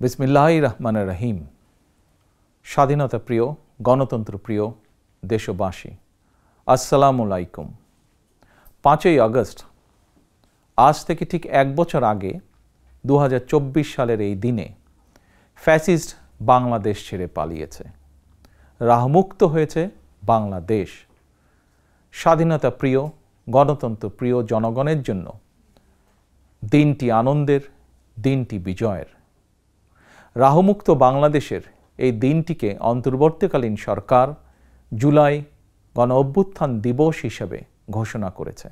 বিসমিল্লাহির রহমানির রহিম। স্বাধীনতা প্রিয়, গণতন্ত্র প্রিয় দেশবাসী, আসসালামু আলাইকুম। 5ই আগস্ট, আজ থেকে ঠিক 1 বছর আগে 2024 সালের এই দিনে ফ্যাসিস্ট বাংলাদেশ ছেড়ে পালিয়েছে। রাহমুক্ত হয়েছে বাংলাদেশ। স্বাধীনতা প্রিয়, গণতন্ত্র প্রিয় জনগণের জন্য দিনটি আনন্দের, দিনটি বিজয়ের। রাহমুক্ত বাংলাদেশের এই দিনটিকে অন্তর্বর্তীকালীন সরকার জুলাই গণ অভ্যুত্থান দিবস হিসেবে ঘোষণা করেছে।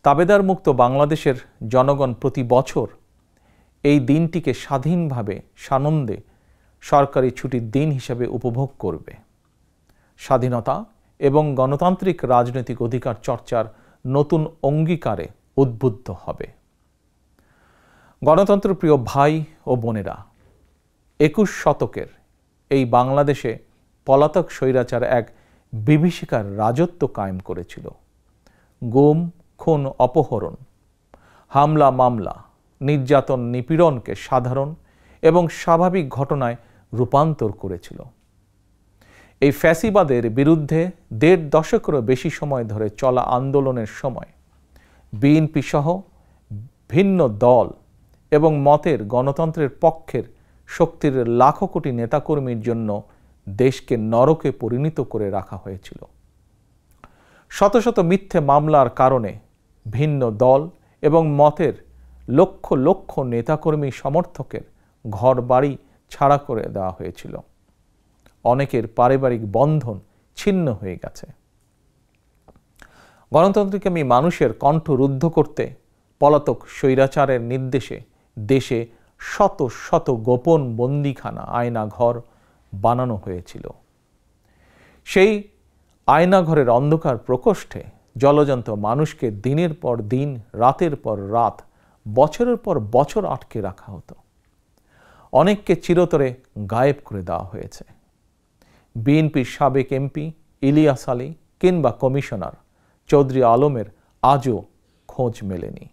তাবেদার মুক্ত বাংলাদেশের জনগণ প্রতি বছর এই দিনটিকে স্বাধীনভাবে সানন্দে সরকারি ছুটির দিন হিসেবে উপভোগ করবে। স্বাধীনতা এবং গণতান্ত্রিক রাজনৈতিক অধিকার চর্চার নতুন অঙ্গীকারে উদ্বুদ্ধ হবে। গণতন্ত্র প্রিয় ভাই ও বোনেরা, 21 শতকের এই বাংলাদেশে পলাতক স্বৈরাচার এক বিভীষিকার রাজত্ব কায়েম করেছিল। গুম, খুন, অপহরণ, হামলা, মামলা, নির্যাতন, নিপীড়নকে সাধারণ এবং স্বাভাবিক ঘটনায় রূপান্তর করেছিল। এই ফ্যাসিবাদের বিরুদ্ধে 1.5 দশকেরও বেশি সময় ধরে চলা আন্দোলনের সময় বিএনপি সহ ভিন্ন দল এবং মতের গণতন্ত্রের পক্ষের শক্তির লাখো কোটি নেতাকর্মীর জন্য দেশকে নরকে পরিণত করে রাখা হয়েছিল। শত শত মিথ্যে মামলার কারণে ভিন্ন দল এবং মতের লক্ষ লক্ষ নেতাকর্মী সমর্থকের ঘর বাড়ি ছাড়া করে দেওয়া হয়েছিল। অনেকের পারিবারিক বন্ধন ছিন্ন হয়ে গেছে। গণতন্ত্রকামী মানুষের কণ্ঠ রুদ্ধ করতে পলাতক স্বৈরাচারের নির্দেশে দেশে শত শত গোপন বন্দিখানা, আয়নাঘর বানানো হয়েছিল। সেই আয়নাঘরের অন্ধকার প্রকোষ্ঠে জলজন্ত মানুষকে দিনের পর দিন, রাতের পর রাত, বছরের পর বছর আটকে রাখা হতো। অনেককে চিরতরে গায়েব করে দেওয়া হয়েছে। বিএনপির সাবেক এমপি ইলিয়াস আলী কিংবা কমিশনার চৌধুরী আলমের আজও খোঁজ মেলেনি।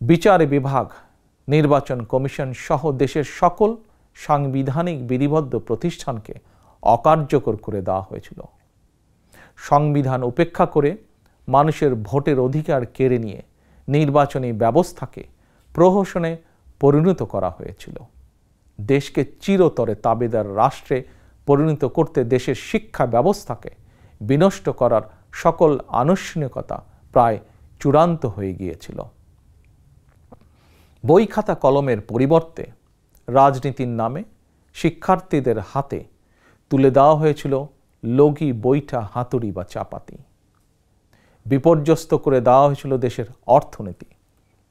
বিচার বিভাগ, নির্বাচন কমিশন সহ দেশের সকল সাংবিধানিক বিধিবদ্ধ প্রতিষ্ঠানকে অকার্যকর করে দেওয়া হয়েছিল। সংবিধান উপেক্ষা করে মানুষের ভোটের অধিকার কেড়ে নিয়ে নির্বাচনী ব্যবস্থাকে প্রহসনে পরিণত করা হয়েছিল। দেশকে চিরতরে তাবেদার রাষ্ট্রে পরিণত করতে দেশের শিক্ষা ব্যবস্থাকে বিনষ্ট করার সকল আনুষ্ঠানিকতা প্রায় চূড়ান্ত হয়ে গিয়েছিল। বই খাতা কলমের পরিবর্তে রাজনীতির নামে শিক্ষার্থীদের হাতে তুলে দেওয়া হয়েছিল লগি, বৈঠা, হাতুড়ি বা চাপাতি। বিপর্যস্ত করে দেওয়া হয়েছিল দেশের অর্থনীতি।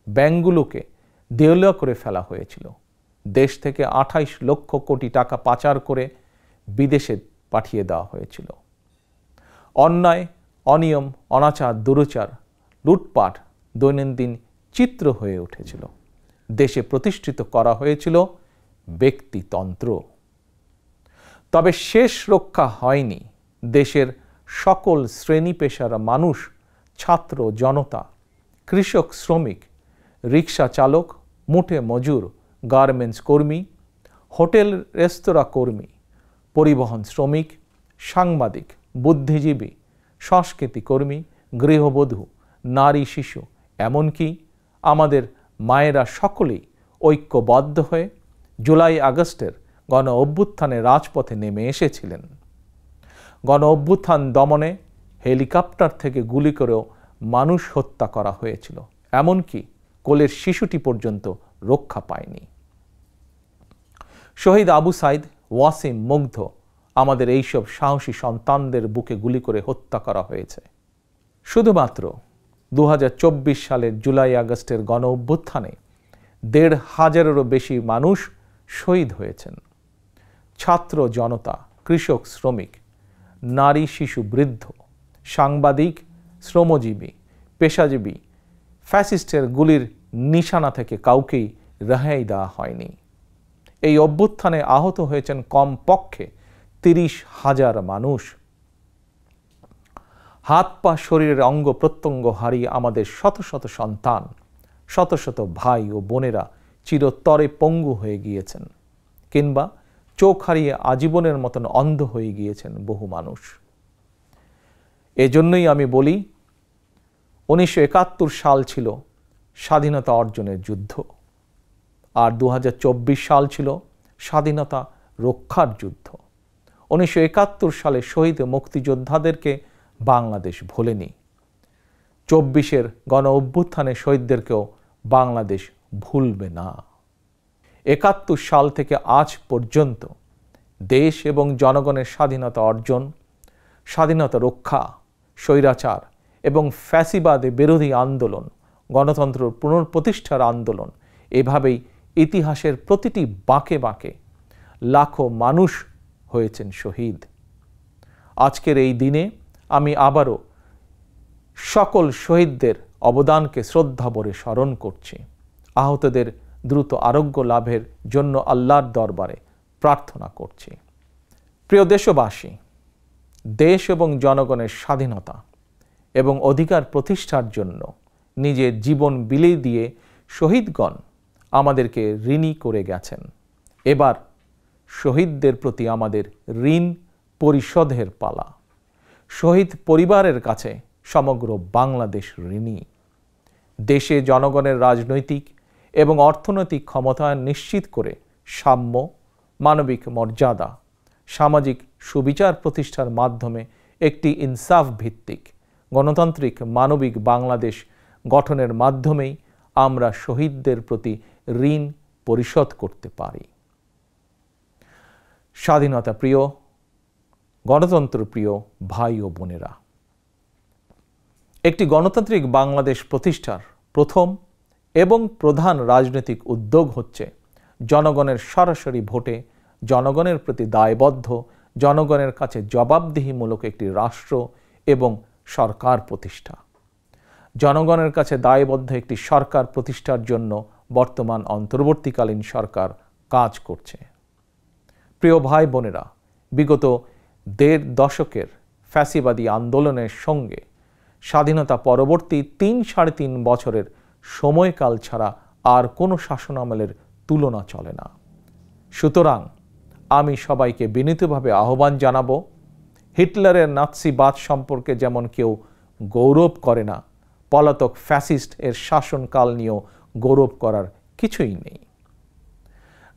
ব্যাংকগুলোকে দেউলিয়া করে ফেলা হয়েছিল। দেশ থেকে 28 লক্ষ কোটি টাকা পাচার করে বিদেশে পাঠিয়ে দেওয়া হয়েছিল। অন্যায়, অনিয়ম, অনাচার, দুরাচার, লুটপাট দৈনন্দিন চিত্র হয়ে উঠেছিল। দেশে প্রতিষ্ঠিত করা হয়েছিল ব্যক্তিতন্ত্র। তবে শেষ রক্ষা হয়নি দেশের সকল শ্রেণী পেশার মানুষ, ছাত্র জনতা, কৃষক, শ্রমিক, রিক্সা চালক, মুঠে মজুর, গার্মেন্টস কর্মী, হোটেল রেস্তোরাঁ কর্মী, পরিবহন শ্রমিক, সাংবাদিক, বুদ্ধিজীবী, সংস্কৃতি কর্মী, গৃহবধূ, নারী, শিশু, এমনকি আমাদের মায়েরা সকলেই ঐক্যবদ্ধ হয়ে জুলাই আগস্টের গণ অভ্যুত্থানে রাজপথে নেমে এসেছিলেন। গণ অভ্যুত্থান দমনে হেলিকপ্টার থেকে গুলি করেও মানুষ হত্যা করা হয়েছিল। এমনকি কোলের শিশুটি পর্যন্ত রক্ষা পায়নি। শহীদ আবু সাইদ, ওয়াসিম, মুগ্ধ, আমাদের এইসব সাহসী সন্তানদের বুকে গুলি করে হত্যা করা হয়েছে। শুধুমাত্র 2024 সালের জুলাই আগস্টের গণ অভ্যুত্থানে 1,500-এরও বেশি মানুষ শহীদ হয়েছেন। ছাত্র জনতা, কৃষক, শ্রমিক, নারী, শিশু, বৃদ্ধ, সাংবাদিক, শ্রমজীবী, পেশাজীবী, ফ্যাসিস্টের গুলির নিশানা থেকে কাউকেই রেহাই দেওয়া হয়নি। এই অভ্যুত্থানে আহত হয়েছেন কমপক্ষে 30,000 মানুষ। হাত পা, শরীরের অঙ্গ প্রত্যঙ্গ হারিয়ে আমাদের শত শত সন্তান শত শত ভাই ও বোনেরা চিরতরে পঙ্গু হয়ে গিয়েছেন, কিংবা চোখ হারিয়ে আজীবনের মতন অন্ধ হয়ে গিয়েছেন বহু মানুষ। এজন্যই আমি বলি, 1971 সাল ছিল স্বাধীনতা অর্জনের যুদ্ধ, আর 2024 সাল ছিল স্বাধীনতা রক্ষার যুদ্ধ। 1971 সালে শহীদ মুক্তিযোদ্ধাদেরকে বাংলাদেশ ভোলেনি। 24-এর গণ অভ্যুত্থানে শহীদদেরকেও বাংলাদেশ ভুলবে না। 71 সাল থেকে আজ পর্যন্ত দেশ এবং জনগণের স্বাধীনতা অর্জন, স্বাধীনতা রক্ষা, স্বৈরাচার এবং ফ্যাসিবাদ বিরোধী আন্দোলন, গণতন্ত্র পুনঃপ্রতিষ্ঠার আন্দোলন, এভাবেই ইতিহাসের প্রতিটি বাঁকে বাঁকে লাখো মানুষ হয়েছেন শহীদ। আজকের এই দিনে আমি আবারও সকল শহীদদের অবদানকে শ্রদ্ধাভরে স্মরণ করছি। আহতদের দ্রুত আরোগ্য লাভের জন্য আল্লাহর দরবারে প্রার্থনা করছি। প্রিয় দেশবাসী, দেশ এবং জনগণের স্বাধীনতা এবং অধিকার প্রতিষ্ঠার জন্য নিজের জীবন বিলিয়ে দিয়ে শহীদগণ আমাদেরকে ঋণী করে গেছেন। এবার শহীদদের প্রতি আমাদের ঋণ পরিশোধের পালা। শহীদ পরিবারের কাছে সমগ্র বাংলাদেশ ঋণী। দেশে জনগণের রাজনৈতিক এবং অর্থনৈতিক ক্ষমতায়ন নিশ্চিত করে সাম্য, মানবিক মর্যাদা, সামাজিক সুবিচার প্রতিষ্ঠার মাধ্যমে একটি ইনসাফ ভিত্তিক গণতান্ত্রিক মানবিক বাংলাদেশ গঠনের মাধ্যমেই আমরা শহীদদের প্রতি ঋণ পরিশোধ করতে পারি। স্বাধীনতা প্রিয়, গণতন্ত্র প্রিয় ভাই ও বোনেরা, একটি গণতান্ত্রিক বাংলাদেশ প্রতিষ্ঠার প্রথম এবং প্রধান রাজনৈতিক উদ্যোগ হচ্ছে জনগণের সরাসরি ভোটে জনগণের প্রতি দায়বদ্ধ, জনগণের কাছে জবাবদিহিমূলক একটি রাষ্ট্র এবং সরকার প্রতিষ্ঠা। জনগণের কাছে দায়বদ্ধ একটি সরকার প্রতিষ্ঠার জন্য বর্তমান অন্তর্বর্তীকালীন সরকার কাজ করছে। প্রিয় ভাই বোনেরা, বিগত 1.5 দশকের ফ্যাসিবাদী আন্দোলনের সঙ্গে স্বাধীনতা পরবর্তী 3-3.5 বছরের সময়কাল ছাড়া আর কোনো শাসনামলের তুলনা চলে না। সুতরাং আমি সবাইকে বিনীতভাবে আহ্বান জানাবো, হিটলারের নাৎসিবাদ সম্পর্কে যেমন কেউ গৌরব করে না, পলাতক ফ্যাসিস্ট এর শাসনকাল নিয়েও গৌরব করার কিছুই নেই।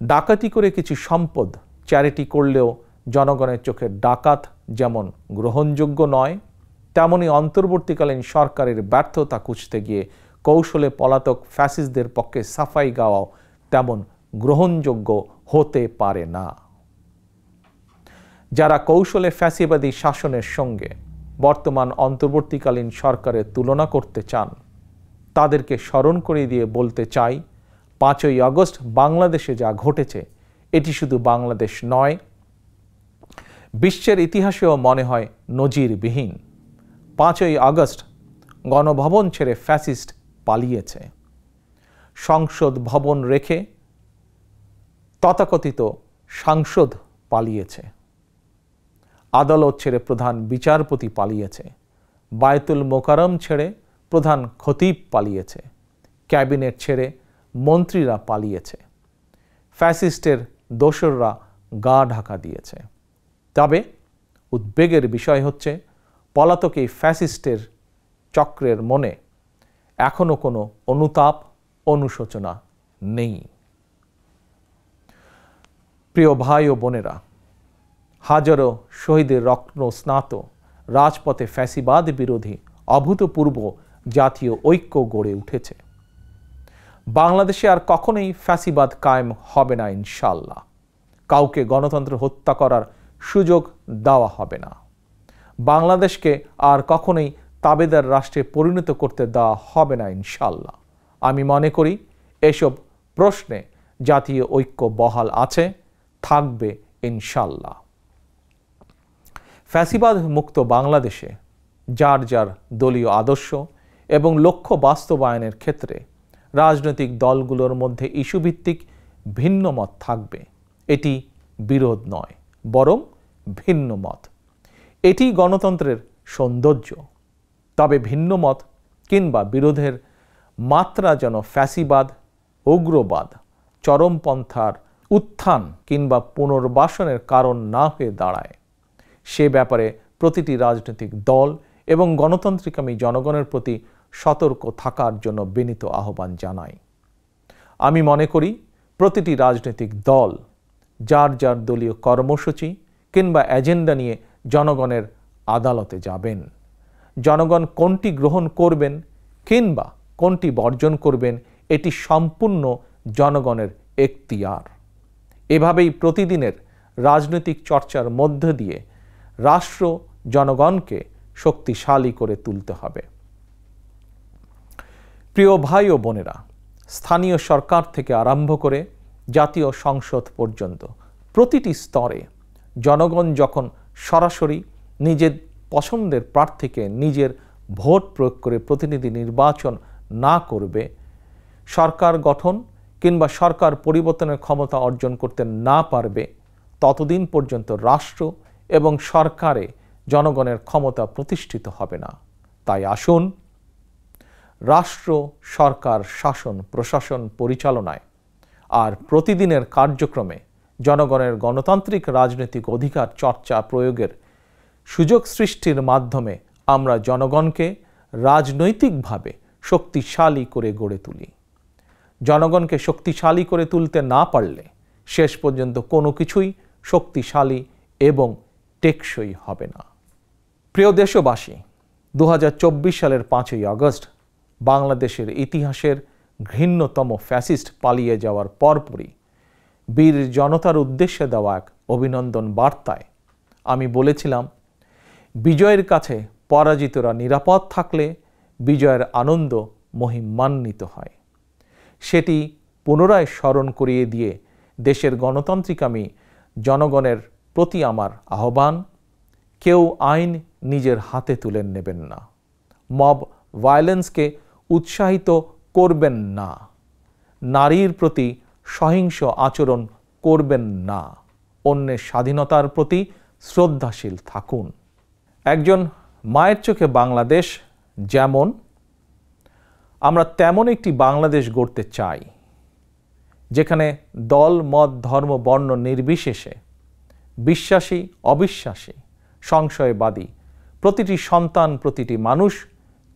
ডাকাতি করে কিছু সম্পদ চ্যারিটি করলেও জনগণের চোখে ডাকাত যেমন গ্রহণযোগ্য নয়, তেমনি অন্তর্বর্তীকালীন সরকারের ব্যর্থতা খুঁজতে গিয়ে কৌশলে পলাতক ফ্যাসিস্টদের পক্ষে সাফাই গাওয়াও তেমন গ্রহণযোগ্য হতে পারে না। যারা কৌশলে ফ্যাসিবাদী শাসনের সঙ্গে বর্তমান অন্তর্বর্তীকালীন সরকারের তুলনা করতে চান, তাদেরকে স্মরণ করিয়ে দিয়ে বলতে চাই, 5ই আগস্ট বাংলাদেশে যা ঘটেছে এটি শুধু বাংলাদেশ নয়, বিশ্বের ইতিহাসেও মনে হয় নজিরবিহীন। 5ই আগস্ট গণভবন ছেড়ে ফ্যাসিস্ট পালিয়েছে। সংসদ ভবন রেখে তথাকথিত সাংসদ পালিয়েছে। আদালত ছেড়ে প্রধান বিচারপতি পালিয়েছে। বায়তুল মোকাররম ছেড়ে প্রধান খতিব পালিয়েছে। ক্যাবিনেট ছেড়ে মন্ত্রীরা পালিয়েছে। ফ্যাসিস্টের দোসররা গা ঢাকা দিয়েছে। তবে উদ্বেগের বিষয় হচ্ছে, পলাতক এই ফ্যাসিস্টের চক্রের মনে এখনো কোনো অনুতাপ, অনুশোচনা নেই। প্রিয় ভাই ও বোনেরা, হাজারো শহীদের রক্ত স্নাত রাজপথে ফ্যাসিবাদ বিরোধী অভূতপূর্ব জাতীয় ঐক্য গড়ে উঠেছে। বাংলাদেশে আর কখনোই ফ্যাসিবাদ কায়েম হবে না ইনশাআল্লাহ। কাউকে গণতন্ত্র হত্যা করার সুযোগ দেওয়া হবে না। বাংলাদেশকে আর কখনোই তাবেদার রাষ্ট্রে পরিণত করতে দেওয়া হবে না ইনশাআল্লাহ। আমি মনে করি এসব প্রশ্নে জাতীয় ঐক্য বহাল আছে, থাকবে ইনশাআল্লাহ। ফ্যাসিবাদ মুক্ত বাংলাদেশে যার যার দলীয় আদর্শ এবং লক্ষ্য বাস্তবায়নের ক্ষেত্রে রাজনৈতিক দলগুলোর মধ্যে ইস্যুভিত্তিক ভিন্ন মত থাকবে। এটি বিরোধ নয়, বরং ভিন্ন মত। এটি গণতন্ত্রের সৌন্দর্য। তবে ভিন্ন মত কিংবা বিরোধের মাত্রা যেন ফ্যাসিবাদ, উগ্রবাদ, চরমপন্থার উত্থান কিংবা পুনর্বাসনের কারণ না হয়ে দাঁড়ায়, সে ব্যাপারে প্রতিটি রাজনৈতিক দল এবং গণতান্ত্রিকামী জনগণের প্রতি সতর্ক থাকার জন্য বিনীত আহ্বান জানাই। আমি মনে করি প্রতিটি রাজনৈতিক দল যার যার দলীয় কর্মসূচি কিংবা এজেন্ডা নিয়ে জনগণের আদালতে যাবেন। জনগণ কোনটি গ্রহণ করবেন কিংবা কোনটি বর্জন করবেন এটি সম্পূর্ণ জনগণের এখতিয়ার। এভাবেই প্রতিদিনের রাজনৈতিক চর্চার মধ্য দিয়ে রাষ্ট্র জনগণকে শক্তিশালী করে তুলতে হবে। প্রিয় ভাই ও বোনেরা, স্থানীয় সরকার থেকে আরম্ভ করে জাতীয় সংসদ পর্যন্ত প্রতিটি স্তরে জনগণ যখন সরাসরি নিজের পছন্দের প্রার্থীকে নিজের ভোট প্রয়োগ করে প্রতিনিধি নির্বাচন না করবে, সরকার গঠন কিংবা সরকার পরিবর্তনের ক্ষমতা অর্জন করতে না পারবে, ততদিন পর্যন্ত রাষ্ট্র এবং সরকারে জনগণের ক্ষমতা প্রতিষ্ঠিত হবে না। তাই আসুন রাষ্ট্র, সরকার, শাসন, প্রশাসন পরিচালনায় আর প্রতিদিনের কার্যক্রমে জনগণের গণতান্ত্রিক রাজনৈতিক অধিকার চর্চা প্রয়োগের সুযোগ সৃষ্টির মাধ্যমে আমরা জনগণকে রাজনৈতিকভাবে শক্তিশালী করে গড়ে তুলি। জনগণকে শক্তিশালী করে তুলতে না পারলে শেষ পর্যন্ত কোনো কিছুই শক্তিশালী এবং টেকসই হবে না। প্রিয় দেশবাসী, 2024 সালের 5ই আগস্ট বাংলাদেশের ইতিহাসের ঘৃণ্যতম ফ্যাসিস্ট পালিয়ে যাওয়ার পরপরই বীর জনতার উদ্দেশ্যে দেওয়া এক অভিনন্দন বার্তায় আমি বলেছিলাম, বিজয়ের কাছে পরাজিতরা নিরাপদ থাকলে বিজয়ের আনন্দ মহিমান্বিত হয়। সেটি পুনরায় স্মরণ করিয়ে দিয়ে দেশের গণতান্ত্রিকামী জনগণের প্রতি আমার আহ্বান, কেউ আইন নিজের হাতে তুলে নেবেন না, মব ভায়োলেন্সকে উৎসাহিত করবেন না, নারীর প্রতি সহিংস আচরণ করবেন না, অন্যের স্বাধীনতার প্রতি শ্রদ্ধাশীল থাকুন। একজন মায়ের চোখে বাংলাদেশ যেমন, আমরা তেমন একটি বাংলাদেশ গড়তে চাই যেখানে দল, মত, ধর্ম, বর্ণ নির্বিশেষে বিশ্বাসী, অবিশ্বাসী, সংশয়বাদী প্রতিটি সন্তান, প্রতিটি মানুষ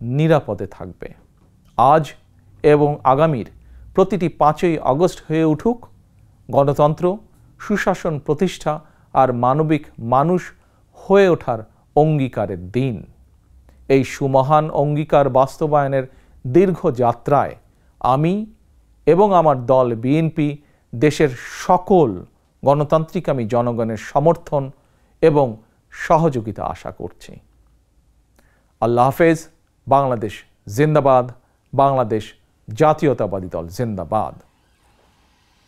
নিরাপদে থাকবে। আজ এবং আগামীর প্রতিটি 5ই আগস্ট হয়ে উঠুক গণতন্ত্র, সুশাসন প্রতিষ্ঠা আর মানবিক মানুষ হয়ে ওঠার অঙ্গীকারের দিন। এই সুমহান অঙ্গীকার বাস্তবায়নের দীর্ঘ যাত্রায় আমি এবং আমার দল বিএনপি দেশের সকল গণতান্ত্রিকামী জনগণের সমর্থন এবং সহযোগিতা আশা করছি। আল্লাহ হাফেজ। বাংলাদেশ জিন্দাবাদ। বাংলাদেশ জাতীয়তাবাদী দল জিন্দাবাদ।